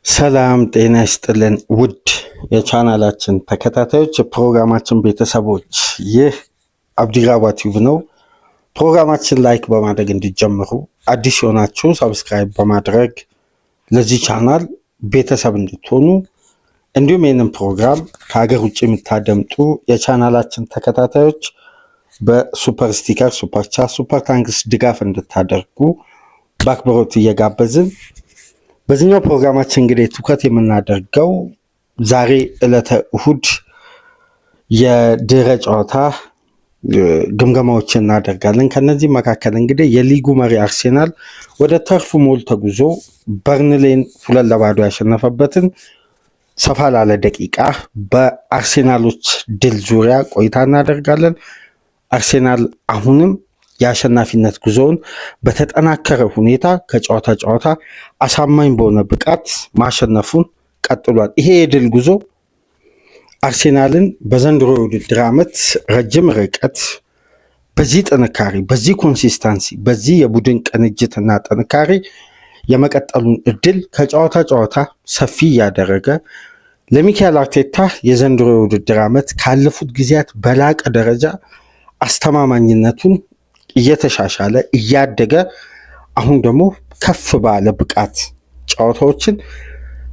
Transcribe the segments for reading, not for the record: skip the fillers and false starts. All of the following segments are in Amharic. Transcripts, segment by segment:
ሰላም ጤና ይስጥልን ውድ የቻናላችን ተከታታዮች የፕሮግራማችን ቤተሰቦች፣ ይህ አብዲራዋ ቲዩብ ነው። ፕሮግራማችን ላይክ በማድረግ እንዲጀምሩ፣ አዲስ የሆናችሁ ሰብስክራይብ በማድረግ ለዚህ ቻናል ቤተሰብ እንድትሆኑ፣ እንዲሁም ይህንን ፕሮግራም ከሀገር ውጭ የምታደምጡ የቻናላችን ተከታታዮች በሱፐር ስቲከር፣ ሱፐር ቻት፣ ሱፐር ታንክስ ድጋፍ እንድታደርጉ በአክብሮት እየጋበዝን በዚህኛው ፕሮግራማችን እንግዲህ ትኩረት የምናደርገው ዛሬ ዕለተ እሁድ የድህረ ጨዋታ ግምገማዎችን እናደርጋለን። ከነዚህ መካከል እንግዲህ የሊጉ መሪ አርሴናል ወደ ተርፍ ሞል ተጉዞ በርንሌን 2-0 ያሸነፈበትን ሰፋ ላለ ደቂቃ በአርሴናሎች ድል ዙሪያ ቆይታ እናደርጋለን። አርሴናል አሁንም የአሸናፊነት ጉዞውን በተጠናከረ ሁኔታ ከጨዋታ ጨዋታ አሳማኝ በሆነ ብቃት ማሸነፉን ቀጥሏል። ይሄ የድል ጉዞ አርሴናልን በዘንድሮ የውድድር ዓመት ረጅም ርቀት በዚህ ጥንካሬ፣ በዚህ ኮንሲስታንሲ፣ በዚህ የቡድን ቅንጅትና ጥንካሬ የመቀጠሉን እድል ከጨዋታ ጨዋታ ሰፊ እያደረገ ለሚካኤል አርቴታ የዘንድሮ የውድድር ዓመት ካለፉት ጊዜያት በላቀ ደረጃ አስተማማኝነቱን እየተሻሻለ እያደገ አሁን ደግሞ ከፍ ባለ ብቃት ጨዋታዎችን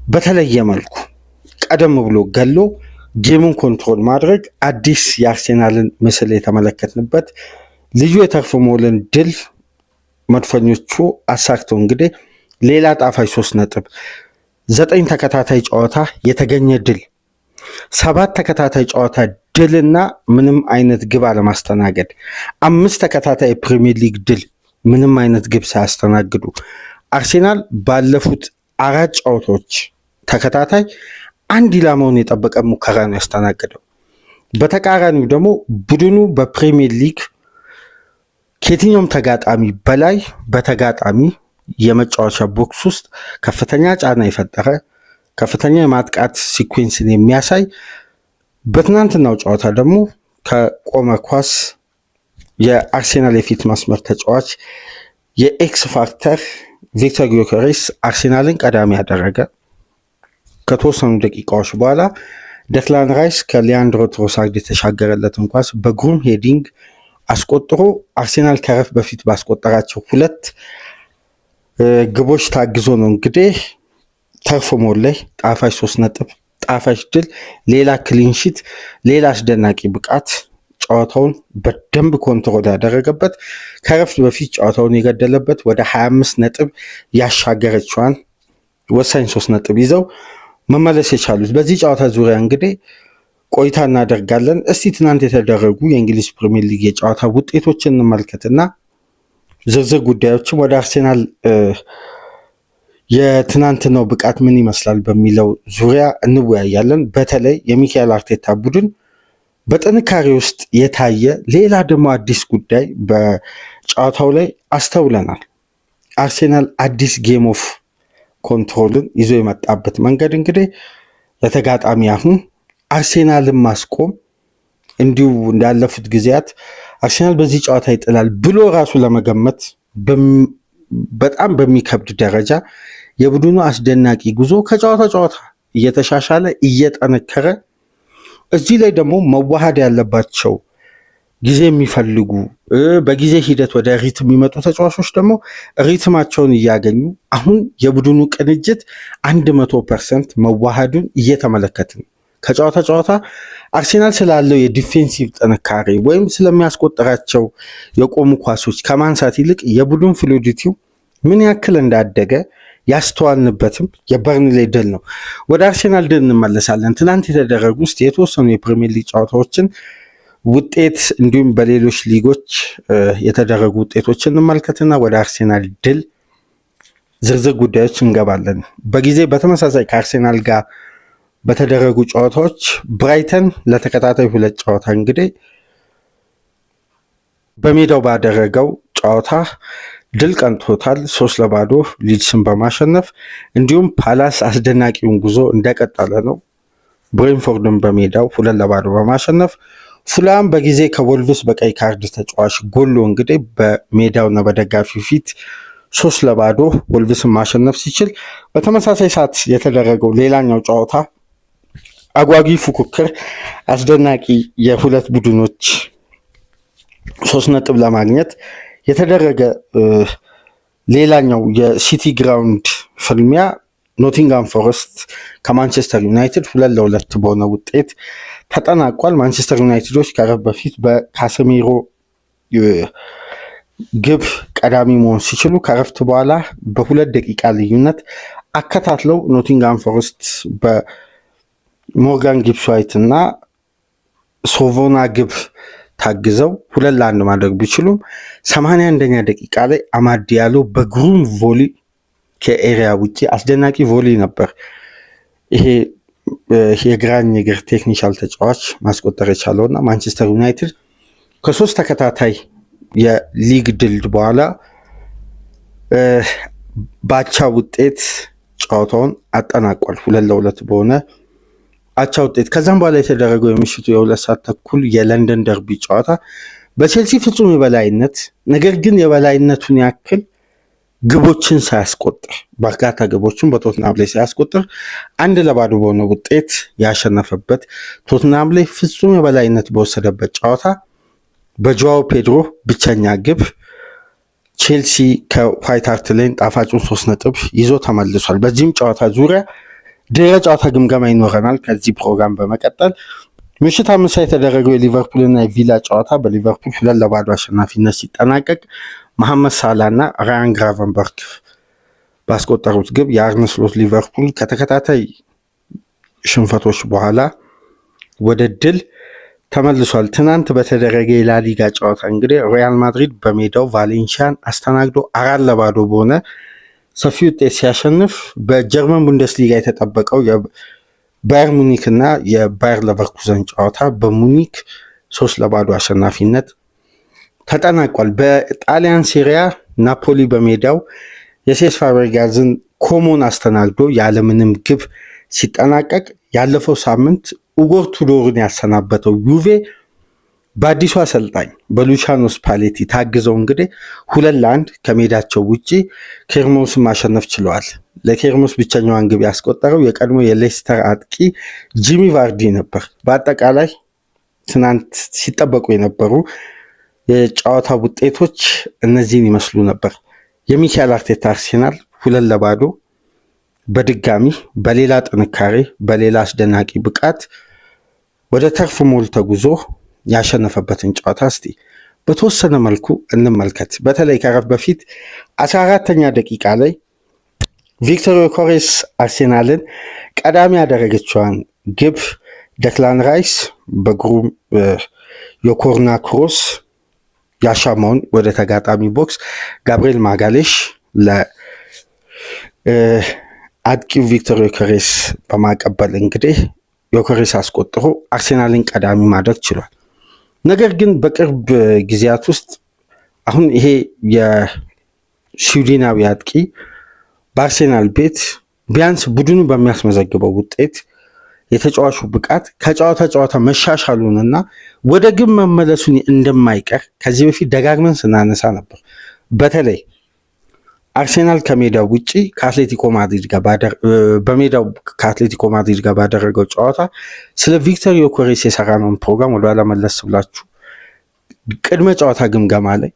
በተለየ መልኩ ቀደም ብሎ ገሎ ጌሙን ኮንትሮል ማድረግ አዲስ የአርሴናልን ምስል የተመለከትንበት ልዩ የተርፍ ሞልን ድል መድፈኞቹ አሳክተው እንግዲህ ሌላ ጣፋጭ 3 ነጥብ፣ 9 ተከታታይ ጨዋታ የተገኘ ድል፣ 7 ተከታታይ ጨዋታ ድልና ምንም አይነት ግብ አለማስተናገድ፣ 5 ተከታታይ ፕሪሚየር ሊግ ድል ምንም አይነት ግብ ሳያስተናግዱ አርሴናል ባለፉት 4 ጨዋታዎች ተከታታይ አንድ ኢላማውን የጠበቀ ሙከራ ነው ያስተናገደው። በተቃራኒው ደግሞ ቡድኑ በፕሪሚየር ሊግ ከየትኛውም ተጋጣሚ በላይ በተጋጣሚ የመጫወቻ ቦክስ ውስጥ ከፍተኛ ጫና የፈጠረ ከፍተኛ የማጥቃት ሲኩዌንስን የሚያሳይ፣ በትናንትናው ጨዋታ ደግሞ ከቆመ ኳስ የአርሴናል የፊት መስመር ተጫዋች የኤክስ ፋክተር ቪክተር ጊዮከሬስ አርሴናልን ቀዳሚ ያደረገ። ከተወሰኑ ደቂቃዎች በኋላ ደክላን ራይስ ከሊያንድሮ ትሮሳርድ የተሻገረለትን ኳስ በግሩም ሄዲንግ አስቆጥሮ አርሴናል ከረፍት በፊት ባስቆጠራቸው 2 ግቦች ታግዞ ነው እንግዲህ ተርፍ ሞል ላይ ጣፋጭ 3 ነጥብ፣ ጣፋጭ ድል፣ ሌላ ክሊንሺት፣ ሌላ አስደናቂ ብቃት ጨዋታውን በደንብ ኮንትሮል ያደረገበት፣ ከረፍት በፊት ጨዋታውን የገደለበት፣ ወደ 25 ነጥብ ያሻገረችዋን ወሳኝ 3 ነጥብ ይዘው መመለስ የቻሉት። በዚህ ጨዋታ ዙሪያ እንግዲህ ቆይታ እናደርጋለን። እስቲ ትናንት የተደረጉ የእንግሊዝ ፕሪሚየር ሊግ የጨዋታ ውጤቶችን እንመልከትና ዝርዝር ጉዳዮችም ወደ አርሴናል የትናንትናው ብቃት ምን ይመስላል በሚለው ዙሪያ እንወያያለን። በተለይ የሚካኤል አርቴታ ቡድን በጥንካሬ ውስጥ የታየ ሌላ ደግሞ አዲስ ጉዳይ በጨዋታው ላይ አስተውለናል። አርሴናል አዲስ ጌም ኦፍ ኮንትሮልን ይዞ የመጣበት መንገድ እንግዲህ ለተጋጣሚ አሁን አርሴናልን ማስቆም እንዲሁ እንዳለፉት ጊዜያት አርሴናል በዚህ ጨዋታ ይጥላል ብሎ ራሱ ለመገመት በጣም በሚከብድ ደረጃ የቡድኑ አስደናቂ ጉዞ ከጨዋታ ጨዋታ እየተሻሻለ እየጠነከረ፣ እዚህ ላይ ደግሞ መዋሃድ ያለባቸው ጊዜ የሚፈልጉ በጊዜ ሂደት ወደ ሪትም የሚመጡ ተጫዋቾች ደግሞ ሪትማቸውን እያገኙ አሁን የቡድኑ ቅንጅት 100% መዋሃዱን እየተመለከትን ከጨዋታ ጨዋታ አርሴናል ስላለው የዲፌንሲቭ ጥንካሬ ወይም ስለሚያስቆጠራቸው የቆሙ ኳሶች ከማንሳት ይልቅ የቡድን ፍሉዲቲው ምን ያክል እንዳደገ ያስተዋልንበትም የበርንሌ ድል ነው። ወደ አርሴናል ድል እንመለሳለን። ትናንት የተደረጉ ውስጥ የተወሰኑ የፕሪሚየር ሊግ ጨዋታዎችን ውጤት እንዲሁም በሌሎች ሊጎች የተደረጉ ውጤቶችን እንመልከትና ወደ አርሴናል ድል ዝርዝር ጉዳዮች እንገባለን። በጊዜ በተመሳሳይ ከአርሴናል ጋር በተደረጉ ጨዋታዎች ብራይተን ለተከታታይ 2 ጨዋታ እንግዲህ በሜዳው ባደረገው ጨዋታ ድል ቀንቶታል 3-0 ሊድስን በማሸነፍ። እንዲሁም ፓላስ አስደናቂውን ጉዞ እንደቀጠለ ነው። ብሬንፎርድን በሜዳው 2-0 በማሸነፍ ፉላም በጊዜ ከወልቭስ በቀይ ካርድ ተጫዋች ጎሎ እንግዲህ በሜዳውና በደጋፊው ፊት 3-0 ወልቭስን ማሸነፍ ሲችል፣ በተመሳሳይ ሰዓት የተደረገው ሌላኛው ጨዋታ አጓጊ ፉክክር፣ አስደናቂ የሁለት ቡድኖች 3 ነጥብ ለማግኘት የተደረገ ሌላኛው የሲቲ ግራውንድ ፍልሚያ ኖቲንጋም ፎረስት ከማንቸስተር ዩናይትድ 2-2 በሆነ ውጤት ተጠናቋል። ማንቸስተር ዩናይትዶች ከረፍት በፊት በካሰሚሮ ግብ ቀዳሚ መሆን ሲችሉ ከረፍት በኋላ በ2 ደቂቃ ልዩነት አከታትለው ኖቲንጋም ፎረስት በሞርጋን ጊብስ ዋይት እና ሶቮና ግብ ታግዘው 2-1 ማድረግ ቢችሉም 81ኛ ደቂቃ ላይ አማድ ዲያሎ በግሩም ቮሊ ከኤሪያ ውጪ አስደናቂ ቮሊ ነበር። ይሄ የግራኝ እግር ቴክኒሻል ተጫዋች ማስቆጠር የቻለውና ማንቸስተር ዩናይትድ ከ3 ተከታታይ የሊግ ድል በኋላ በአቻ ውጤት ጨዋታውን አጠናቋል። 2-2 በሆነ አቻ ውጤት። ከዛም በኋላ የተደረገው የምሽቱ የ2 ሰዓት ተኩል የለንደን ደርቢ ጨዋታ በቼልሲ ፍጹም የበላይነት፣ ነገር ግን የበላይነቱን ያክል ግቦችን ሳያስቆጥር በርካታ ግቦችን በቶትናም ላይ ሳያስቆጥር 1-0 በሆነ ውጤት ያሸነፈበት፣ ቶትናም ላይ ፍጹም የበላይነት በወሰደበት ጨዋታ በጆዋው ፔድሮ ብቸኛ ግብ ቼልሲ ከዋይት ሃርት ሌን ጣፋጩን 3 ነጥብ ይዞ ተመልሷል። በዚህም ጨዋታ ዙሪያ ድረ ጨዋታ ግምገማ ይኖረናል። ከዚህ ፕሮግራም በመቀጠል ምሽት 5 ሰዓት የተደረገው የሊቨርፑልና የቪላ ጨዋታ በሊቨርፑል 2-0 አሸናፊነት ሲጠናቀቅ መሐመድ ሳላ እና ራያን ግራቨንበርግ ባስቆጠሩት ግብ የአርነ ስሎት ሊቨርፑል ከተከታታይ ሽንፈቶች በኋላ ወደ ድል ተመልሷል። ትናንት በተደረገ የላሊጋ ጨዋታ እንግዲህ ሪያል ማድሪድ በሜዳው ቫሌንሺያን አስተናግዶ 4-0 በሆነ ሰፊ ውጤት ሲያሸንፍ፣ በጀርመን ቡንደስሊጋ የተጠበቀው የባየር ሙኒክ እና የባየር ለቨርኩዘን ጨዋታ በሙኒክ 3-0 አሸናፊነት ተጠናቋል። በጣሊያን ሴሪያ ናፖሊ በሜዳው የሴስ ፋብሪጋዝን ኮሞን አስተናግዶ ያለምንም ግብ ሲጠናቀቅ፣ ያለፈው ሳምንት ኡጎር ቱዶርን ያሰናበተው ዩቬ በአዲሱ አሰልጣኝ በሉቻኖ ስፓሌቲ ታግዘው እንግዲህ 2-1 ከሜዳቸው ውጪ ኬርሞስን ማሸነፍ ችለዋል። ለኬርሞስ ብቸኛዋን ግብ ያስቆጠረው የቀድሞ የሌስተር አጥቂ ጂሚ ቫርዲ ነበር። በአጠቃላይ ትናንት ሲጠበቁ የነበሩ የጨዋታ ውጤቶች እነዚህን ይመስሉ ነበር። የሚካኤል አርቴታ አርሴናል 2-0 በድጋሚ በሌላ ጥንካሬ በሌላ አስደናቂ ብቃት ወደ ተርፍ ሞል ተጉዞ ያሸነፈበትን ጨዋታ እስቲ በተወሰነ መልኩ እንመልከት። በተለይ ከረፍት በፊት 14ኛ ደቂቃ ላይ ቪክቶር ዮኬሬስ አርሴናልን ቀዳሚ ያደረገችዋን ግብ ደክላን ራይስ በግሩም የኮርና ክሮስ ያሻማውን ወደ ተጋጣሚ ቦክስ ጋብሪኤል ማጋሌሽ ለአጥቂው ቪክቶር ዮኬሬስ በማቀበል እንግዲህ ዮኬሬስ አስቆጥሮ አርሴናልን ቀዳሚ ማድረግ ችሏል። ነገር ግን በቅርብ ጊዜያት ውስጥ አሁን ይሄ የስዊድናዊ አጥቂ በአርሴናል ቤት ቢያንስ ቡድኑ በሚያስመዘግበው ውጤት የተጫዋቹ ብቃት ከጨዋታ ጨዋታ መሻሻሉንና ወደ ግብ መመለሱን እንደማይቀር ከዚህ በፊት ደጋግመን ስናነሳ ነበር። በተለይ አርሴናል ከሜዳው ውጪ ከአትሌቲኮ ማድሪድ ጋር በሜዳው ከአትሌቲኮ ማድሪድ ጋር ባደረገው ጨዋታ ስለ ቪክቶር ዮኬሬስ የሰራነውን ፕሮግራም ወደኋላ መለስ ብላችሁ ቅድመ ጨዋታ ግምገማ ላይ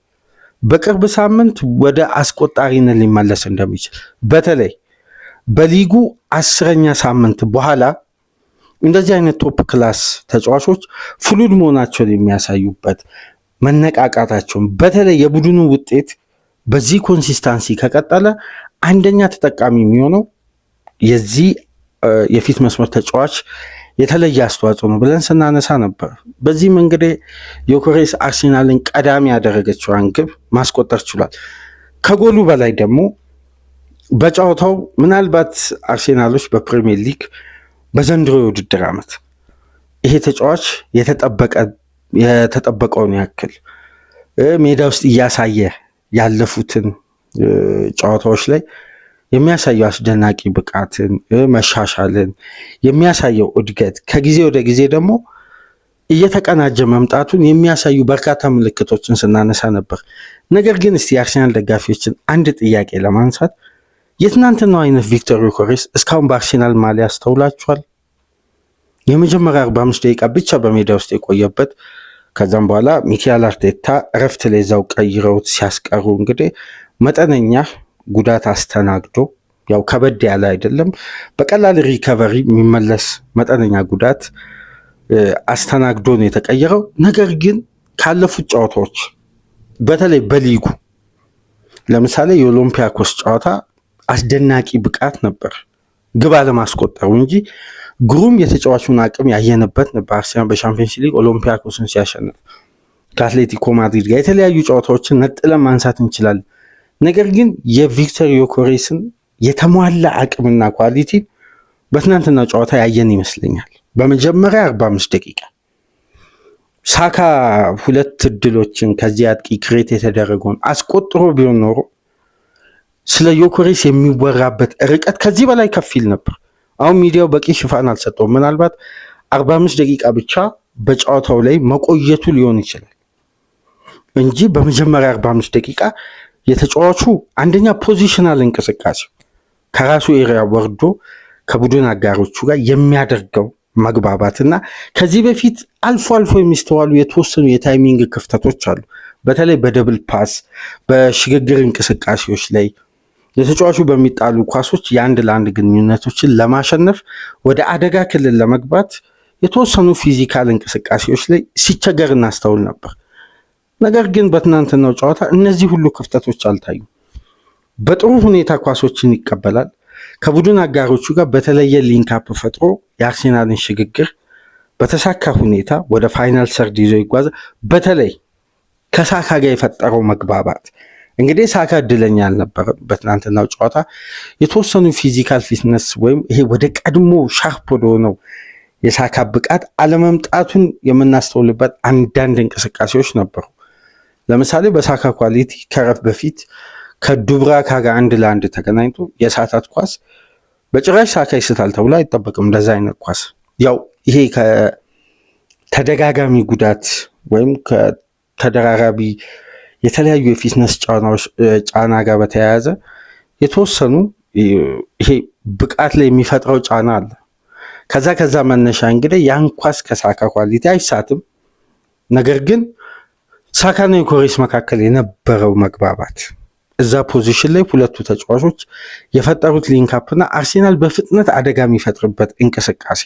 በቅርብ ሳምንት ወደ አስቆጣሪነት ሊመለስ እንደሚችል በተለይ በሊጉ 10ኛ ሳምንት በኋላ እንደዚህ አይነት ቶፕ ክላስ ተጫዋቾች ፍሉድ መሆናቸውን የሚያሳዩበት መነቃቃታቸውን በተለይ የቡድኑ ውጤት በዚህ ኮንሲስታንሲ ከቀጠለ አንደኛ ተጠቃሚ የሚሆነው የዚህ የፊት መስመር ተጫዋች የተለየ አስተዋጽኦ ነው ብለን ስናነሳ ነበር። በዚህም እንግዲህ ዮኬሬስ አርሴናልን ቀዳሚ ያደረገችዋን ግብ ማስቆጠር ችሏል። ከጎሉ በላይ ደግሞ በጨዋታው ምናልባት አርሴናሎች በፕሪሚየር ሊግ በዘንድሮ የውድድር ዓመት ይሄ ተጫዋች የተጠበቀውን ያክል ሜዳ ውስጥ እያሳየ ያለፉትን ጨዋታዎች ላይ የሚያሳየው አስደናቂ ብቃትን፣ መሻሻልን የሚያሳየው እድገት ከጊዜ ወደ ጊዜ ደግሞ እየተቀናጀ መምጣቱን የሚያሳዩ በርካታ ምልክቶችን ስናነሳ ነበር። ነገር ግን እስቲ የአርሰናል ደጋፊዎችን አንድ ጥያቄ ለማንሳት የትናንትናው አይነት ቪክቶር ዮኬሬስ እስካሁን በአርሰናል ማሊያ አስተውላችኋል? የመጀመሪያ 45 ደቂቃ ብቻ በሜዳ ውስጥ የቆየበት ከዛም በኋላ ሚኬል አርቴታ እረፍት ላይ እዛው ቀይረውት ሲያስቀሩ እንግዲህ መጠነኛ ጉዳት አስተናግዶ ያው ከበድ ያለ አይደለም፣ በቀላል ሪከቨሪ የሚመለስ መጠነኛ ጉዳት አስተናግዶ ነው የተቀየረው። ነገር ግን ካለፉት ጨዋታዎች በተለይ በሊጉ ለምሳሌ የኦሎምፒያኮስ ጨዋታ አስደናቂ ብቃት ነበር፣ ግብ አለማስቆጠሩ እንጂ ግሩም የተጫዋቹን አቅም ያየንበት ነበር። አርሰናል በሻምፒዮንስ ሊግ ኦሎምፒያኮስን ሲያሸንፍ ከአትሌቲኮ ማድሪድ ጋር የተለያዩ ጨዋታዎችን ነጥለን ማንሳት እንችላለን። ነገር ግን የቪክቶር ዮኬሬስን የተሟላ አቅምና ኳሊቲ በትናንትና ጨዋታ ያየን ይመስለኛል። በመጀመሪያ 45 ደቂቃ ሳካ 2 እድሎችን ከዚህ አጥቂ ክሬት የተደረገውን አስቆጥሮ ቢሆን ኖሮ ስለ ዮኬሬስ የሚወራበት ርቀት ከዚህ በላይ ከፍ ይል ነበር። አሁን ሚዲያው በቂ ሽፋን አልሰጠውም። ምናልባት 45 ደቂቃ ብቻ በጨዋታው ላይ መቆየቱ ሊሆን ይችላል እንጂ በመጀመሪያ 45 ደቂቃ የተጫዋቹ አንደኛ ፖዚሽናል እንቅስቃሴ ከራሱ ኤሪያ ወርዶ ከቡድን አጋሮቹ ጋር የሚያደርገው መግባባትና ከዚህ በፊት አልፎ አልፎ የሚስተዋሉ የተወሰኑ የታይሚንግ ክፍተቶች አሉ። በተለይ በደብል ፓስ በሽግግር እንቅስቃሴዎች ላይ የተጫዋቹ በሚጣሉ ኳሶች የአንድ ለአንድ ግንኙነቶችን ለማሸነፍ ወደ አደጋ ክልል ለመግባት የተወሰኑ ፊዚካል እንቅስቃሴዎች ላይ ሲቸገር እናስተውል ነበር። ነገር ግን በትናንትናው ጨዋታ እነዚህ ሁሉ ክፍተቶች አልታዩም። በጥሩ ሁኔታ ኳሶችን ይቀበላል። ከቡድን አጋሮቹ ጋር በተለየ ሊንካፕ ፈጥሮ የአርሴናልን ሽግግር በተሳካ ሁኔታ ወደ ፋይናል ሰርድ ይዞ ይጓዛል። በተለይ ከሳካ ጋር የፈጠረው መግባባት እንግዲህ ሳካ እድለኛ አልነበረም። በትናንትናው ጨዋታ የተወሰኑ ፊዚካል ፊትነስ ወይም ይሄ ወደ ቀድሞ ሻርፕ ወደሆነው የሳካ ብቃት አለመምጣቱን የምናስተውልበት አንዳንድ እንቅስቃሴዎች ነበሩ። ለምሳሌ በሳካ ኳሊቲ ከረፍ በፊት ከዱብራካ ጋር 1 ለ1 ተገናኝቶ የሳታት ኳስ በጭራሽ ሳካ ይስታል ተብሎ አይጠበቅም። እንደዛ አይነት ኳስ ያው ይሄ ከተደጋጋሚ ጉዳት ወይም ከተደራራቢ የተለያዩ የፊትነስ ጫና ጋር በተያያዘ የተወሰኑ ይሄ ብቃት ላይ የሚፈጥረው ጫና አለ። ከዛ መነሻ እንግዲህ ያን ኳስ ከሳካ ኳሊቲ አይሳትም። ነገር ግን ሳካና ዮኬሬስ መካከል የነበረው መግባባት እዛ ፖዚሽን ላይ ሁለቱ ተጫዋቾች የፈጠሩት ሊንካፕና አርሴናል በፍጥነት አደጋ የሚፈጥርበት እንቅስቃሴ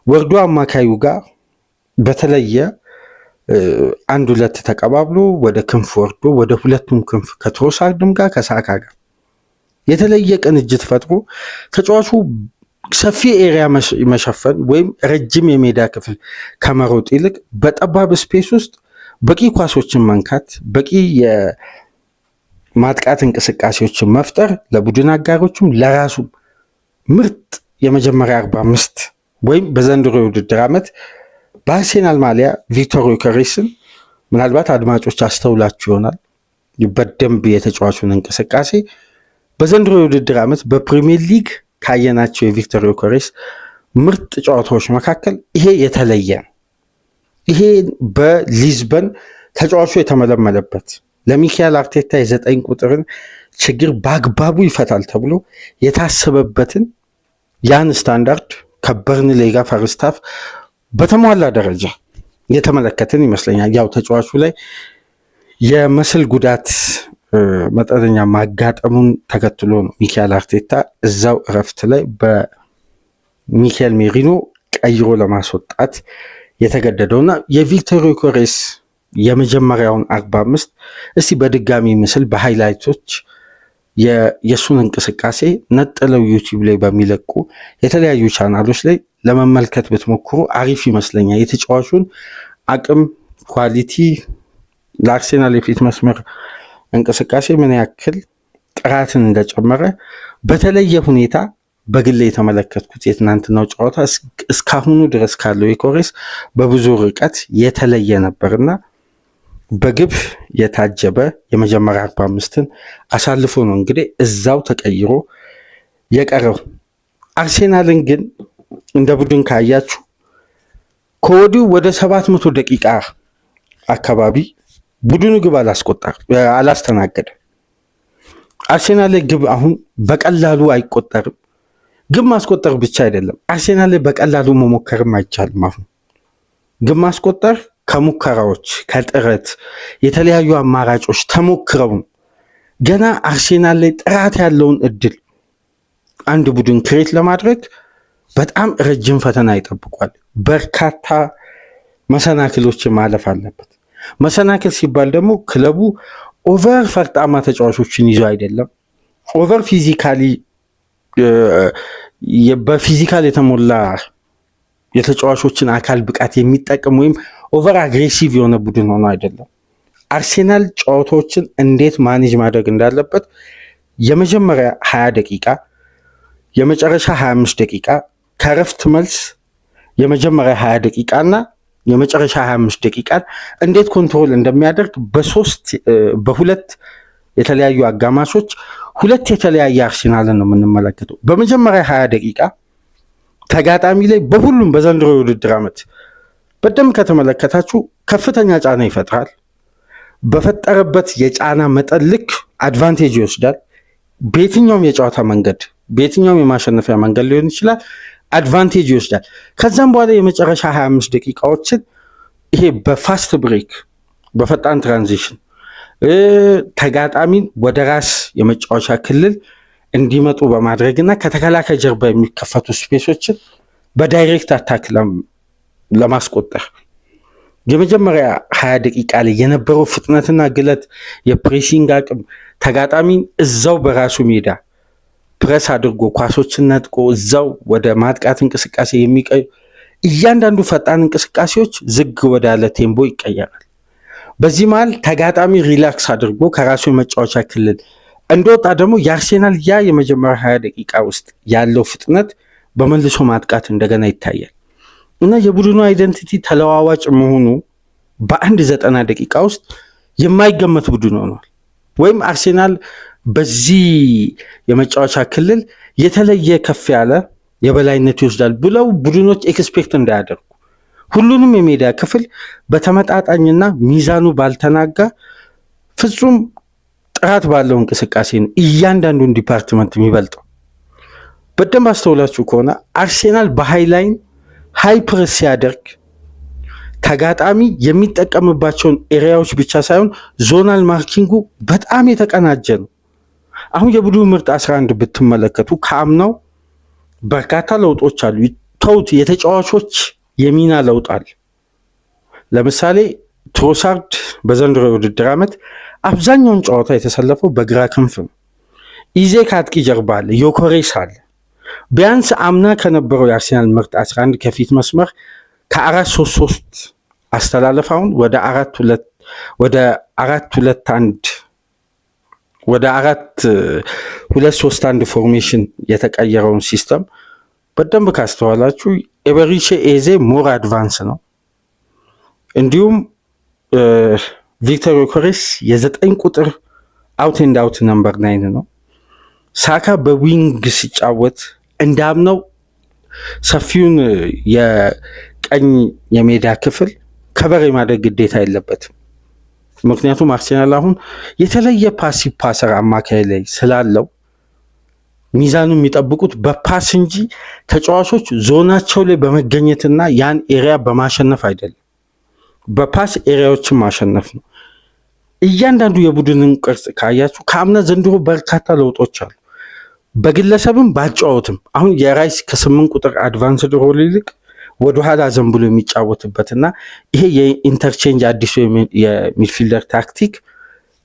ወርዶ አማካዩ ጋር በተለየ 1-2 ተቀባብሎ ወደ ክንፍ ወርዶ ወደ ሁለቱም ክንፍ ከትሮሳርድም ጋር ከሳካ ጋር የተለየ ቅንጅት ፈጥሮ ተጫዋቹ ሰፊ ኤሪያ መሸፈን ወይም ረጅም የሜዳ ክፍል ከመሮጥ ይልቅ በጠባብ ስፔስ ውስጥ በቂ ኳሶችን መንካት፣ በቂ የማጥቃት እንቅስቃሴዎችን መፍጠር ለቡድን አጋሮቹም ለራሱ ምርጥ የመጀመሪያ 45 ወይም በዘንድሮ የውድድር ዓመት በአርሴናል ማሊያ ቪክቶር ዮኬሬስን ምናልባት አድማጮች አስተውላችሁ ይሆናል። በደንብ የተጫዋቹን እንቅስቃሴ በዘንድሮ የውድድር ዓመት በፕሪሚየር ሊግ ካየናቸው የቪክቶር ዮኬሬስ ምርጥ ጨዋታዎች መካከል ይሄ የተለየ ነው። ይሄ በሊዝበን ተጫዋቹ የተመለመለበት ለሚኬል አርቴታ የ9 ቁጥርን ችግር በአግባቡ ይፈታል ተብሎ የታሰበበትን ያን ስታንዳርድ ከበርንሌ ጋር ፈርስት ሃፍ በተሟላ ደረጃ የተመለከትን ይመስለኛል። ያው ተጫዋቹ ላይ የመስል ጉዳት መጠነኛ ማጋጠሙን ተከትሎ ነው ሚኬል አርቴታ እዛው እረፍት ላይ በሚኬል ሜሪኖ ቀይሮ ለማስወጣት የተገደደውና የቪክቶር ዮኬሬስ የመጀመሪያውን 45 እስቲ በድጋሚ ምስል በሃይላይቶች የእሱን እንቅስቃሴ ነጥለው ዩቲዩብ ላይ በሚለቁ የተለያዩ ቻናሎች ላይ ለመመልከት ብትሞክሩ አሪፍ ይመስለኛል። የተጫዋቹን አቅም ኳሊቲ ለአርሴናል የፊት መስመር እንቅስቃሴ ምን ያክል ጥራትን እንደጨመረ በተለየ ሁኔታ በግሌ የተመለከትኩት የትናንትናው ጨዋታ እስካሁኑ ድረስ ካለው ዮኬሬስ በብዙ ርቀት የተለየ ነበርና በግብ የታጀበ የመጀመሪያ 45ን አሳልፎ ነው እንግዲህ እዛው ተቀይሮ የቀረው። አርሴናልን ግን እንደ ቡድን ካያችሁ ከወዲሁ ወደ 700 ደቂቃ አካባቢ ቡድኑ ግብ አላስተናገደም። አርሴናል ላይ ግብ አሁን በቀላሉ አይቆጠርም። ግብ ማስቆጠር ብቻ አይደለም፣ አርሴናል ላይ በቀላሉ መሞከርም አይቻልም። አሁን ግብ ማስቆጠር ከሙከራዎች ከጥረት የተለያዩ አማራጮች ተሞክረው ገና አርሴናል ላይ ጥራት ያለውን እድል አንድ ቡድን ክሬት ለማድረግ በጣም ረጅም ፈተና ይጠብቋል። በርካታ መሰናክሎችን ማለፍ አለበት። መሰናክል ሲባል ደግሞ ክለቡ ኦቨር ፈርጣማ ተጫዋቾችን ይዞ አይደለም፣ ኦቨር ፊዚካሊ በፊዚካል የተሞላ የተጫዋቾችን አካል ብቃት የሚጠቅም ወይም ኦቨር አግሬሲቭ የሆነ ቡድን ሆኖ አይደለም። አርሴናል ጨዋታዎችን እንዴት ማኔጅ ማድረግ እንዳለበት የመጀመሪያ 20 ደቂቃ፣ የመጨረሻ 25 ደቂቃ፣ ከረፍት መልስ የመጀመሪያ 20 ደቂቃ እና የመጨረሻ 25 ደቂቃን እንዴት ኮንትሮል እንደሚያደርግ በሁለት የተለያዩ አጋማሾች ሁለት የተለያየ አርሴናልን ነው የምንመለከተው። በመጀመሪያ 20 ደቂቃ ተጋጣሚ ላይ በሁሉም በዘንድሮ የውድድር ዓመት በደንብ ከተመለከታችሁ ከፍተኛ ጫና ይፈጥራል። በፈጠረበት የጫና መጠን ልክ አድቫንቴጅ ይወስዳል። በየትኛውም የጨዋታ መንገድ በየትኛውም የማሸነፊያ መንገድ ሊሆን ይችላል፣ አድቫንቴጅ ይወስዳል። ከዛም በኋላ የመጨረሻ 25 ደቂቃዎችን ይሄ በፋስት ብሬክ በፈጣን ትራንዚሽን ተጋጣሚን ወደ ራስ የመጫወቻ ክልል እንዲመጡ በማድረግና ከተከላካይ ጀርባ የሚከፈቱ ስፔሶችን በዳይሬክት አታክ ለማስቆጠር የመጀመሪያ 20 ደቂቃ ላይ የነበረው ፍጥነትና ግለት፣ የፕሬሲንግ አቅም ተጋጣሚን እዛው በራሱ ሜዳ ፕረስ አድርጎ ኳሶችን ነጥቆ እዛው ወደ ማጥቃት እንቅስቃሴ እያንዳንዱ ፈጣን እንቅስቃሴዎች ዝግ ወዳለ ቴምቦ ይቀየራል። በዚህ መሃል ተጋጣሚ ሪላክስ አድርጎ ከራሱ የመጫወቻ ክልል እንደወጣ ደግሞ የአርሴናል ያ የመጀመሪያ 20 ደቂቃ ውስጥ ያለው ፍጥነት በመልሶ ማጥቃት እንደገና ይታያል እና የቡድኑ አይደንቲቲ ተለዋዋጭ መሆኑ በአንድ 90 ደቂቃ ውስጥ የማይገመት ቡድን ሆኗል። ወይም አርሴናል በዚህ የመጫወቻ ክልል የተለየ ከፍ ያለ የበላይነት ይወስዳል ብለው ቡድኖች ኤክስፔክት እንዳያደርጉ ሁሉንም የሜዳ ክፍል በተመጣጣኝና ሚዛኑ ባልተናጋ ፍጹም ጥራት ባለው እንቅስቃሴ ነው እያንዳንዱን ዲፓርትመንት የሚበልጠው። በደንብ አስተውላችሁ ከሆነ አርሴናል በሃይላይን ሃይ ፕረስ ሲያደርግ ተጋጣሚ የሚጠቀምባቸውን ኤሪያዎች ብቻ ሳይሆን ዞናል ማርኪንጉ በጣም የተቀናጀ ነው። አሁን የቡድኑ ምርጥ 11 ብትመለከቱ ከአምናው በርካታ ለውጦች አሉ። ተውት፣ የተጫዋቾች የሚና ለውጥ አለ። ለምሳሌ ትሮሳርድ በዘንድሮ የውድድር ዓመት አብዛኛውን ጨዋታ የተሰለፈው በግራ ክንፍ ነው። ኢዜ ከአጥቂ ጀርባ አለ፣ ዮኮሬስ አለ። ቢያንስ አምና ከነበረው የአርሴናል ምርጥ 11 ከፊት መስመር ከ4-3-3 አስተላለፍ አሁን ወደ 4-2-3-1 ፎርሜሽን የተቀየረውን ሲስተም በደንብ ካስተዋላችሁ ኤበሪቼ ኤዜ ሞር አድቫንስ ነው። እንዲሁም ቪክተር ዮኮሬስ የ9 ቁጥር አውት ኤንድ አውት ነምበር 9 ነው። ሳካ በዊንግ ሲጫወት እንዳምነው ሰፊውን የቀኝ የሜዳ ክፍል ከበር የማድረግ ግዴታ የለበትም። ምክንያቱም አርሴናል አሁን የተለየ ፓሲቭ ፓሰር አማካይ ላይ ስላለው ሚዛኑ የሚጠብቁት በፓስ እንጂ ተጫዋቾች ዞናቸው ላይ በመገኘትና ያን ኤሪያ በማሸነፍ አይደለም፣ በፓስ ኤሪያዎችን ማሸነፍ ነው። እያንዳንዱ የቡድንን ቅርጽ ካያችሁ ከአምና ዘንድሮ በርካታ ለውጦች አሉ። በግለሰብም ባጫወትም አሁን የራይስ ከ8 ቁጥር አድቫንስድ ሮል ይልቅ ወደኋላ ዘንብሎ የሚጫወትበትና ይሄ የኢንተርቼንጅ አዲሱ የሚድፊልደር ታክቲክ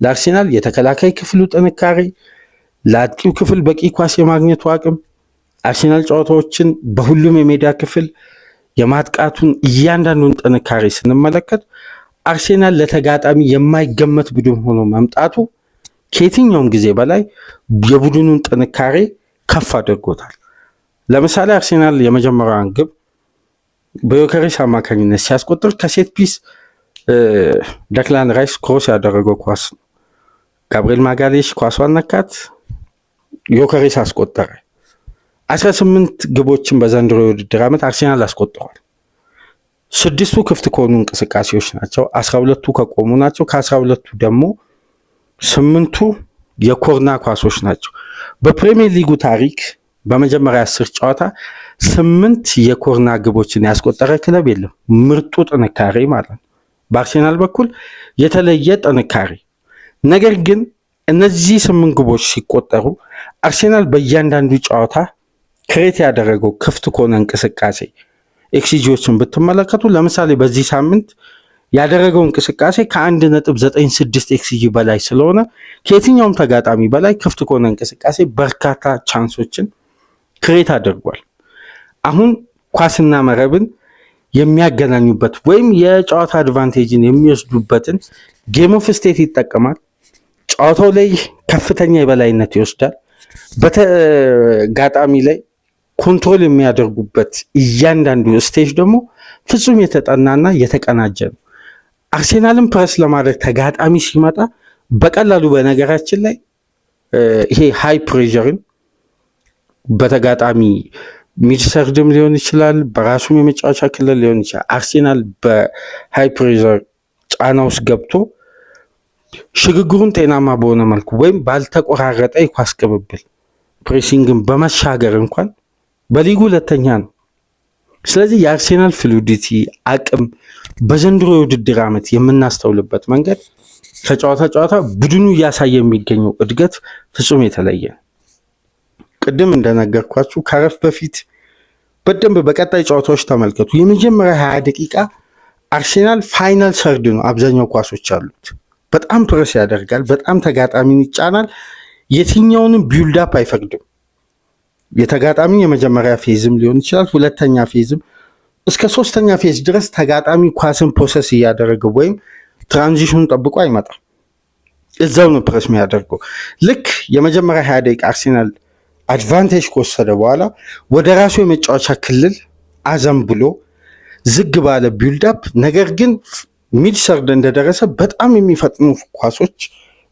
ለአርሴናል የተከላካይ ክፍሉ ጥንካሬ፣ ለአጥቂው ክፍል በቂ ኳስ የማግኘቱ አቅም፣ አርሴናል ጨዋታዎችን በሁሉም የሜዳ ክፍል የማጥቃቱን እያንዳንዱን ጥንካሬ ስንመለከት አርሴናል ለተጋጣሚ የማይገመት ቡድን ሆኖ መምጣቱ ከየትኛውም ጊዜ በላይ የቡድኑን ጥንካሬ ከፍ አድርጎታል። ለምሳሌ አርሴናል የመጀመሪያውን ግብ በዮከሬስ አማካኝነት ሲያስቆጥር ከሴት ፒስ ደክላን ራይስ ክሮስ ያደረገው ኳስ ነው። ጋብሪኤል ማጋሌሽ ኳሷን ነካት፣ ዮከሬስ አስቆጠረ። 18 ግቦችን በዘንድሮ የውድድር ዓመት አርሴናል አስቆጥሯል። 6ቱ ክፍት ከሆኑ እንቅስቃሴዎች ናቸው። 12ቱ ከቆሙ ናቸው። ከ12ቱ ደግሞ 8ቱ የኮርና ኳሶች ናቸው። በፕሪሚየር ሊጉ ታሪክ በመጀመሪያ 10 ጨዋታ 8 የኮርና ግቦችን ያስቆጠረ ክለብ የለም። ምርጡ ጥንካሬ ማለት ነው። በአርሴናል በኩል የተለየ ጥንካሬ። ነገር ግን እነዚህ 8 ግቦች ሲቆጠሩ አርሴናል በእያንዳንዱ ጨዋታ ክሬት ያደረገው ክፍት ከሆነ እንቅስቃሴ ኤክስጂዎችን ብትመለከቱ ለምሳሌ በዚህ ሳምንት ያደረገው እንቅስቃሴ ከ1.96 ኤክስጂ በላይ ስለሆነ ከየትኛውም ተጋጣሚ በላይ ክፍት ከሆነ እንቅስቃሴ በርካታ ቻንሶችን ክሬት አድርጓል። አሁን ኳስና መረብን የሚያገናኙበት ወይም የጨዋታ አድቫንቴጅን የሚወስዱበትን ጌም ኦፍ ስቴት ይጠቀማል። ጨዋታው ላይ ከፍተኛ የበላይነት ይወስዳል። በተጋጣሚ ላይ ኮንትሮል የሚያደርጉበት እያንዳንዱ ስቴጅ ደግሞ ፍጹም የተጠናና የተቀናጀ ነው። አርሴናልን ፕረስ ለማድረግ ተጋጣሚ ሲመጣ በቀላሉ በነገራችን ላይ ይሄ ሃይ ፕሬዠርን በተጋጣሚ ሚድሰርድም ሊሆን ይችላል፣ በራሱም የመጫወቻ ክልል ሊሆን ይችላል። አርሴናል በሃይ ፕሬዠር ጫና ውስጥ ገብቶ ሽግግሩን ጤናማ በሆነ መልኩ ወይም ባልተቆራረጠ የኳስ ቅብብል ፕሬሲንግን በመሻገር እንኳን በሊጉ ሁለተኛ ነው። ስለዚህ የአርሴናል ፍሉዲቲ አቅም በዘንድሮ የውድድር ዓመት የምናስተውልበት መንገድ ከጨዋታ ጨዋታ ቡድኑ እያሳየ የሚገኘው እድገት ፍጹም የተለየ ነው። ቅድም እንደነገርኳችሁ ከረፍት በፊት በደንብ በቀጣይ ጨዋታዎች ተመልከቱ። የመጀመሪያ 20 ደቂቃ አርሴናል ፋይናል ሰርድ ነው። አብዛኛው ኳሶች አሉት። በጣም ፕረስ ያደርጋል። በጣም ተጋጣሚን ይጫናል። የትኛውንም ቢልዳፕ አይፈቅድም። የተጋጣሚ የመጀመሪያ ፌዝም ሊሆን ይችላል፣ ሁለተኛ ፌዝም እስከ 3ኛ ፌዝ ድረስ ተጋጣሚ ኳስን ፕሮሰስ እያደረገ ወይም ትራንዚሽኑን ጠብቆ አይመጣም። እዛው ነው ፕረስ የሚያደርገው። ልክ የመጀመሪያ 20 ደቂቃ አርሴናል አድቫንቴጅ ከወሰደ በኋላ ወደ ራሱ የመጫወቻ ክልል አዘን ብሎ ዝግ ባለ ቢልዳፕ ነገር ግን ሚድሰርድ እንደደረሰ በጣም የሚፈጥኑ ኳሶች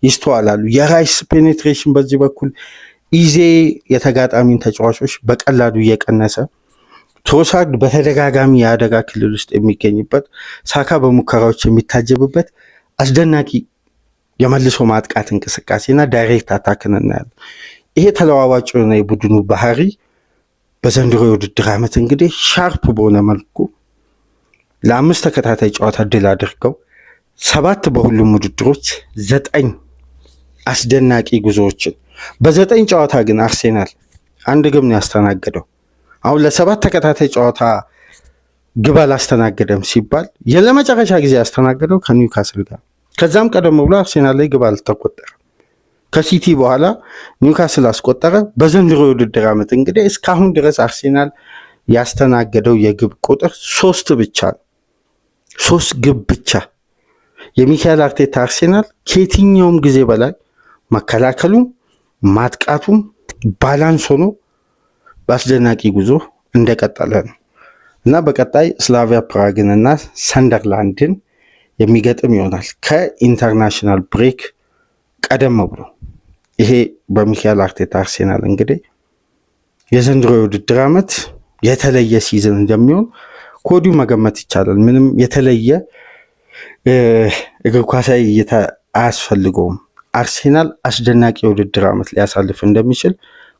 ይስተዋላሉ። የራይስ ፔኔትሬሽን በዚህ በኩል ኢዜ የተጋጣሚን ተጫዋቾች በቀላሉ እየቀነሰ ትሮሳርድ በተደጋጋሚ የአደጋ ክልል ውስጥ የሚገኝበት ሳካ በሙከራዎች የሚታጀብበት አስደናቂ የመልሶ ማጥቃት እንቅስቃሴና ዳይሬክት አታክን እናያለን። ይሄ ተለዋዋጭ የሆነ የቡድኑ ባህሪ በዘንድሮ የውድድር ዓመት እንግዲህ ሻርፕ በሆነ መልኩ ለ5 ተከታታይ ጨዋታ ድል አድርገው 7 በሁሉም ውድድሮች 9 አስደናቂ ጉዞዎችን በ9 ጨዋታ ግን አርሴናል 1 ግብ ነው ያስተናገደው። አሁን ለ7 ተከታታይ ጨዋታ ግብ አላስተናገደም ሲባል ለመጨረሻ ጊዜ ያስተናገደው ከኒውካስል ጋር፣ ከዛም ቀደም ብሎ አርሴናል ላይ ግብ አልተቆጠረም። ከሲቲ በኋላ ኒውካስል አስቆጠረ። በዘንድሮ የውድድር ዓመት እንግዲህ እስካሁን ድረስ አርሴናል ያስተናገደው የግብ ቁጥር 3 ብቻ ነው። 3 ግብ ብቻ። የሚካኤል አርቴታ አርሴናል ከየትኛውም ጊዜ በላይ መከላከሉም ማጥቃቱም ባላንስ ሆኖ በአስደናቂ ጉዞ እንደቀጠለ ነው እና በቀጣይ ስላቪያ ፕራግን እና ሰንደርላንድን የሚገጥም ይሆናል ከኢንተርናሽናል ብሬክ ቀደም ብሎ። ይሄ በሚካኤል አርቴታ አርሴናል እንግዲህ የዘንድሮ የውድድር ዓመት የተለየ ሲዝን እንደሚሆን ከወዲሁ መገመት ይቻላል። ምንም የተለየ እግር ኳሳዊ እይታ አያስፈልገውም። አርሴናል አስደናቂ የውድድር ዓመት ሊያሳልፍ እንደሚችል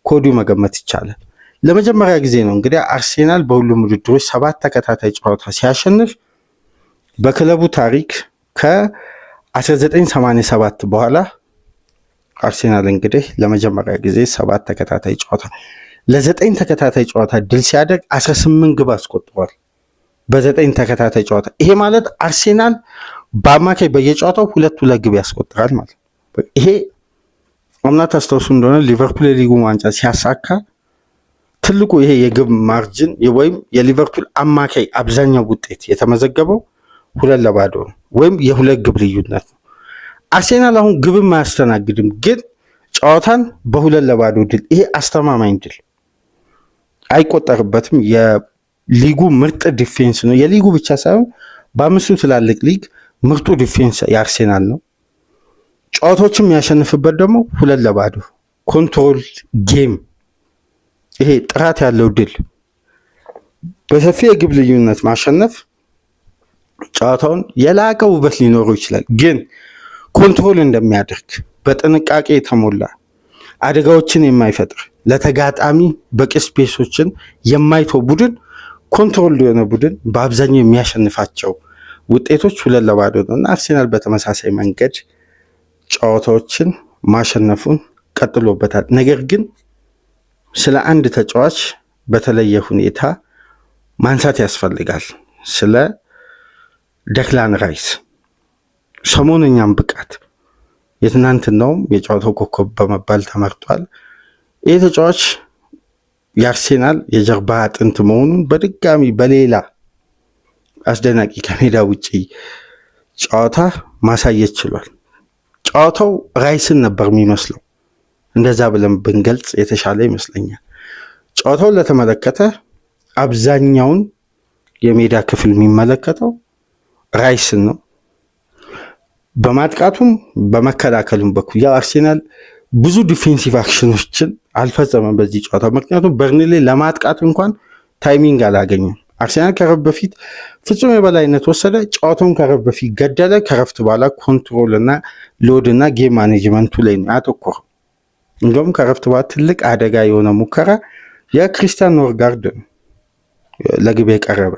ከወዲሁ መገመት ይቻላል። ለመጀመሪያ ጊዜ ነው እንግዲህ አርሴናል በሁሉም ውድድሮች 7 ተከታታይ ጨዋታ ሲያሸንፍ በክለቡ ታሪክ ከ1987 በኋላ አርሴናል እንግዲህ ለመጀመሪያ ጊዜ 7 ተከታታይ ጨዋታ ለ9 ተከታታይ ጨዋታ ድል ሲያደርግ 18 ግብ አስቆጥሯል በ9 ተከታታይ ጨዋታ። ይሄ ማለት አርሴናል በአማካይ በየጨዋታው 2 ግብ ያስቆጥራል ማለት። ይሄ አምና ታስታውሱ እንደሆነ ሊቨርፑል የሊጉን ዋንጫ ሲያሳካ ትልቁ ይሄ የግብ ማርጅን ወይም የሊቨርፑል አማካይ አብዛኛው ውጤት የተመዘገበው 2-0 ነው ወይም የ2 ግብ ልዩነት ነው። አርሴናል አሁን ግብም አያስተናግድም፣ ግን ጨዋታን በ2-0 ድል፣ ይሄ አስተማማኝ ድል አይቆጠርበትም። የሊጉ ምርጥ ዲፌንስ ነው። የሊጉ ብቻ ሳይሆን በ5ቱ ትላልቅ ሊግ ምርጡ ዲፌንስ የአርሴናል ነው። ጨዋታዎችም ያሸንፍበት ደግሞ 2-0 ኮንትሮል ጌም፣ ይሄ ጥራት ያለው ድል፣ በሰፊ የግብ ልዩነት ማሸነፍ ጨዋታውን የላቀ ውበት ሊኖረው ይችላል፣ ግን ኮንትሮል እንደሚያደርግ በጥንቃቄ የተሞላ አደጋዎችን የማይፈጥር ለተጋጣሚ በቂ ስፔሶችን የማይተው ቡድን ኮንትሮል የሆነ ቡድን በአብዛኛው የሚያሸንፋቸው ውጤቶች 2-0 ነው እና አርሴናል በተመሳሳይ መንገድ ጨዋታዎችን ማሸነፉን ቀጥሎበታል። ነገር ግን ስለ አንድ ተጫዋች በተለየ ሁኔታ ማንሳት ያስፈልጋል። ስለ ደክላን ራይስ ሰሞነኛም ብቃት የትናንትናውም የጨዋታው ኮከብ በመባል ተመርጧል። ይህ ተጫዋች የአርሴናል የጀርባ አጥንት መሆኑን በድጋሚ በሌላ አስደናቂ ከሜዳ ውጪ ጨዋታ ማሳየት ችሏል። ጨዋታው ራይስን ነበር የሚመስለው፣ እንደዛ ብለን ብንገልጽ የተሻለ ይመስለኛል። ጨዋታውን ለተመለከተ አብዛኛውን የሜዳ ክፍል የሚመለከተው ራይስን ነው። በማጥቃቱም በመከላከሉም በኩል ያው አርሴናል ብዙ ዲፌንሲቭ አክሽኖችን አልፈጸመም በዚህ ጨዋታ። ምክንያቱም በርንሌ ለማጥቃት እንኳን ታይሚንግ አላገኘም። አርሴናል ከረፍት በፊት ፍጹም የበላይነት ወሰደ። ጨዋታውን ከረፍት በፊት ገደለ። ከረፍት በኋላ ኮንትሮል እና ሎድ እና ጌም ማኔጅመንቱ ላይ ነው ያተኮረው። እንዲሁም ከረፍት በኋላ ትልቅ አደጋ የሆነ ሙከራ የክሪስቲያን ኖርጋርድ ለግብ የቀረበ።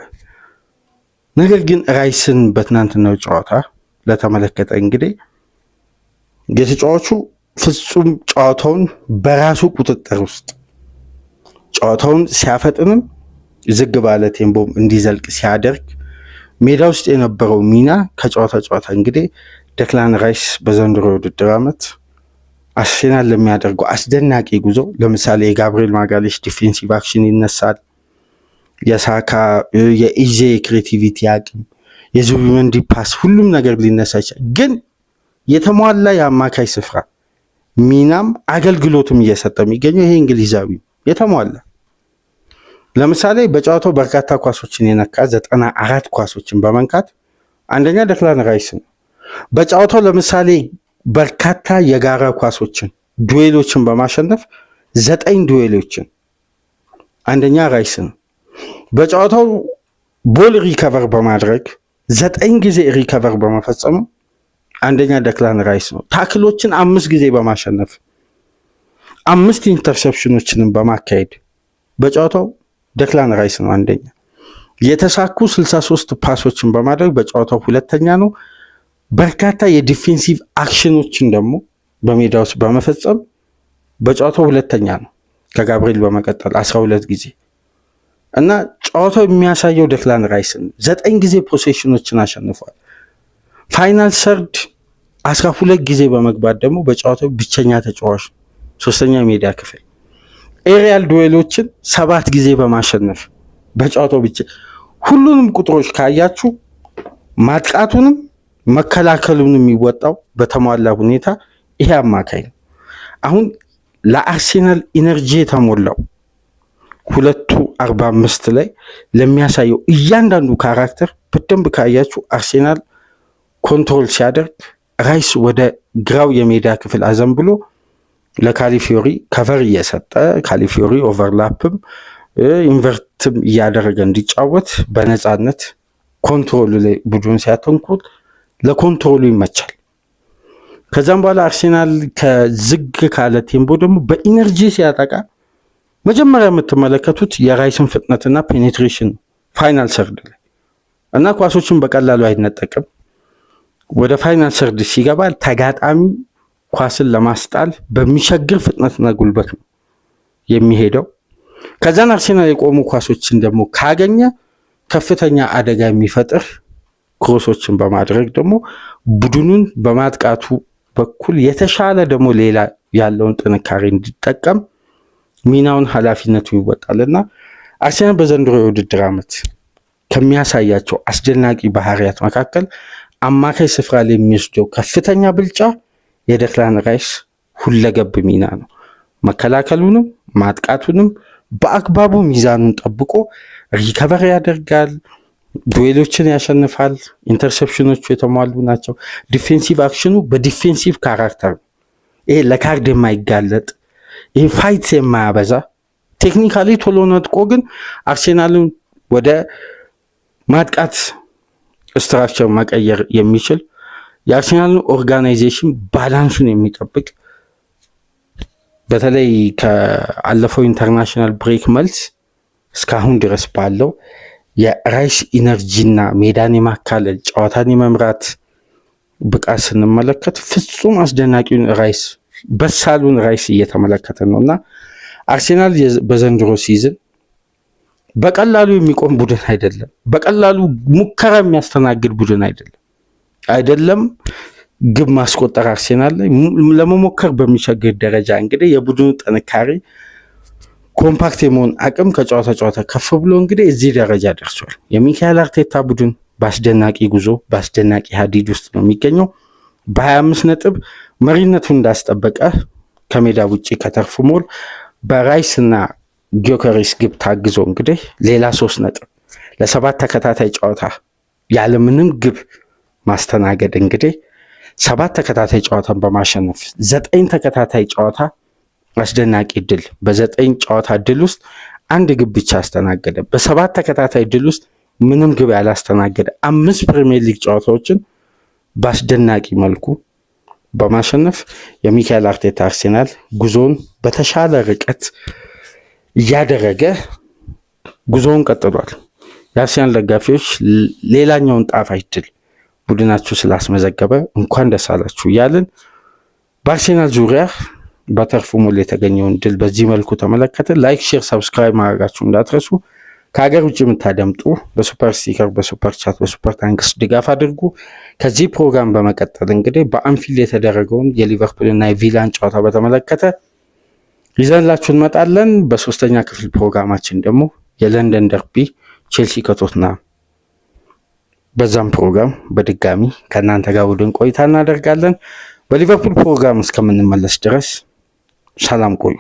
ነገር ግን ራይስን በትናንትናው ጨዋታ ለተመለከተ እንግዲህ የተጫዋቹ ፍጹም ጨዋታውን በራሱ ቁጥጥር ውስጥ ጨዋታውን ሲያፈጥንም ዝግ ባለ ቴምፖም እንዲዘልቅ ሲያደርግ ሜዳ ውስጥ የነበረው ሚና ከጨዋታ እንግዲህ ደክላን ራይስ በዘንድሮ የውድድር ዓመት አርሴናል ለሚያደርገው አስደናቂ ጉዞ ለምሳሌ የጋብሪኤል ማጋሌሽ ዲፌንሲቭ አክሽን ይነሳል። የሳካ የኢዜ ክሬቲቪቲ አቅም፣ የዙቢመንዲ ፓስ፣ ሁሉም ነገር ሊነሳ ይችላል። ግን የተሟላ የአማካይ ስፍራ ሚናም አገልግሎትም እየሰጠ የሚገኘው ይሄ እንግሊዛዊ የተሟላ ለምሳሌ በጨዋታው በርካታ ኳሶችን የነካ 94 ኳሶችን በመንካት አንደኛ ደክላን ራይስ ነው። በጨዋታው ለምሳሌ በርካታ የጋራ ኳሶችን ዱዌሎችን በማሸነፍ 9 ዱዌሎችን አንደኛ ራይስ ነው። በጨዋታው ቦል ሪከቨር በማድረግ 9 ጊዜ ሪከቨር በመፈጸሙ አንደኛ ደክላን ራይስ ነው። ታክሎችን 5 ጊዜ በማሸነፍ 5 ኢንተርሴፕሽኖችንም በማካሄድ በጨዋታው ደክላን ራይስ ነው አንደኛ። የተሳኩ 63 ፓሶችን በማድረግ በጨዋታው ሁለተኛ ነው። በርካታ የዲፌንሲቭ አክሽኖችን ደግሞ በሜዳ ውስጥ በመፈጸም በጨዋታው ሁለተኛ ነው ከጋብሪኤል በመቀጠል 12 ጊዜ እና ጨዋታው የሚያሳየው ደክላን ራይስን 9 ጊዜ ፖሴሽኖችን አሸንፏል። ፋይናል ሰርድ 12 ጊዜ በመግባት ደግሞ በጨዋታው ብቸኛ ተጫዋች ሶስተኛ ሜዳ ክፍል ኤሪያል ዱዌሎችን 7 ጊዜ በማሸነፍ በጨዋታው ብቻ ሁሉንም ቁጥሮች ካያችሁ ማጥቃቱንም መከላከሉንም የሚወጣው በተሟላ ሁኔታ ይሄ አማካይ ነው። አሁን ለአርሴናል ኢነርጂ የተሞላው 2:45 ላይ ለሚያሳየው እያንዳንዱ ካራክተር በደንብ ካያችሁ አርሴናል ኮንትሮል ሲያደርግ ራይስ ወደ ግራው የሜዳ ክፍል አዘንብሎ ለካሊፊዮሪ ከቨር እየሰጠ ካሊፊዮሪ ኦቨርላፕም ኢንቨርትም እያደረገ እንዲጫወት በነፃነት ኮንትሮሉ ላይ ቡድን ሲያተንኩት ለኮንትሮሉ ይመቻል። ከዛም በኋላ አርሴናል ከዝግ ካለ ቴምፖ ደግሞ በኢነርጂ ሲያጠቃ መጀመሪያ የምትመለከቱት የራይስን ፍጥነትና ፔኔትሬሽን ፋይናል ሰርድ ላይ እና ኳሶችን በቀላሉ አይነጠቅም። ወደ ፋይናል ሰርድ ሲገባ ተጋጣሚ ኳስን ለማስጣል በሚሸግር ፍጥነትና ጉልበት ነው የሚሄደው። ከዛን አርሴናል የቆሙ ኳሶችን ደግሞ ካገኘ ከፍተኛ አደጋ የሚፈጥር ክሮሶችን በማድረግ ደግሞ ቡድኑን በማጥቃቱ በኩል የተሻለ ደግሞ ሌላ ያለውን ጥንካሬ እንዲጠቀም ሚናውን ኃላፊነቱን ይወጣልና አርሴናል በዘንድሮ የውድድር ዓመት ከሚያሳያቸው አስደናቂ ባህሪያት መካከል አማካይ ስፍራ ላይ የሚወስደው ከፍተኛ ብልጫ የደክላን ራይስ ሁለገብ ሚና ነው። መከላከሉንም ማጥቃቱንም በአግባቡ ሚዛኑን ጠብቆ ሪከቨር ያደርጋል፣ ዱዌሎችን ያሸንፋል፣ ኢንተርሴፕሽኖቹ የተሟሉ ናቸው። ዲፌንሲቭ አክሽኑ በዲፌንሲቭ ካራክተር ይሄ ለካርድ የማይጋለጥ ይሄ ፋይት የማያበዛ ቴክኒካሊ ቶሎ ነጥቆ ግን አርሴናልን ወደ ማጥቃት ስትራክቸር መቀየር የሚችል የአርሰናልን ኦርጋናይዜሽን ባላንሱን የሚጠብቅ በተለይ ከአለፈው ኢንተርናሽናል ብሬክ መልስ እስካሁን ድረስ ባለው የራይስ ኢነርጂና ሜዳን የማካለል ጨዋታን የመምራት ብቃት ስንመለከት ፍጹም አስደናቂውን ራይስ በሳሉን ራይስ እየተመለከተ ነውና አርሰናል በዘንድሮ ሲዝን በቀላሉ የሚቆም ቡድን አይደለም። በቀላሉ ሙከራ የሚያስተናግድ ቡድን አይደለም። ግብ ማስቆጠር አርሰናል ላይ ለመሞከር በሚቸግር ደረጃ እንግዲህ የቡድኑ ጥንካሬ ኮምፓክት የመሆን አቅም ከጨዋታ ጨዋታ ከፍ ብሎ እንግዲህ እዚህ ደረጃ ደርሷል። የሚካኤል አርቴታ ቡድን በአስደናቂ ጉዞ በአስደናቂ ሀዲድ ውስጥ ነው የሚገኘው። በ25 ነጥብ መሪነቱን እንዳስጠበቀ ከሜዳ ውጭ ከተርፉ ሞል በራይስ እና ጊዮከሬስ ግብ ታግዞ እንግዲህ ሌላ 3 ነጥብ ለ7 ተከታታይ ጨዋታ ያለምንም ግብ ማስተናገድ እንግዲህ 7 ተከታታይ ጨዋታን በማሸነፍ 9 ተከታታይ ጨዋታ አስደናቂ ድል በ9 ጨዋታ ድል ውስጥ 1 ግብ ብቻ አስተናገደ። በ7 ተከታታይ ድል ውስጥ ምንም ግብ ያላስተናገደ 5 ፕሪሚየር ሊግ ጨዋታዎችን በአስደናቂ መልኩ በማሸነፍ የሚካኤል አርቴታ አርሰናል ጉዞውን በተሻለ ርቀት እያደረገ ጉዞውን ቀጥሏል። የአርሰናል ደጋፊዎች ሌላኛውን ጣፋጭ ድል ቡድናችሁ ስላስመዘገበ እንኳን ደስ አላችሁ እያልን በአርሰናል ዙሪያ በተርፉ ሞል የተገኘውን ድል በዚህ መልኩ ተመለከተ። ላይክ፣ ሼር፣ ሰብስክራይብ ማድረጋችሁ እንዳትረሱ። ከሀገር ውጭ የምታደምጡ በሱፐር ስቲከር፣ በሱፐር ቻት፣ በሱፐር ታንክስ ድጋፍ አድርጉ። ከዚህ ፕሮግራም በመቀጠል እንግዲህ በአንፊልድ የተደረገውን የሊቨርፑልና የቪላን ጨዋታ በተመለከተ ይዘንላችሁ እንመጣለን። በሶስተኛ ክፍል ፕሮግራማችን ደግሞ የለንደን ደርቢ ቼልሲ ከቶትናም በዛም ፕሮግራም በድጋሚ ከእናንተ ጋር ቡድን ቆይታ እናደርጋለን። በሊቨርፑል ፕሮግራም እስከምንመለስ ድረስ ሰላም ቆዩ።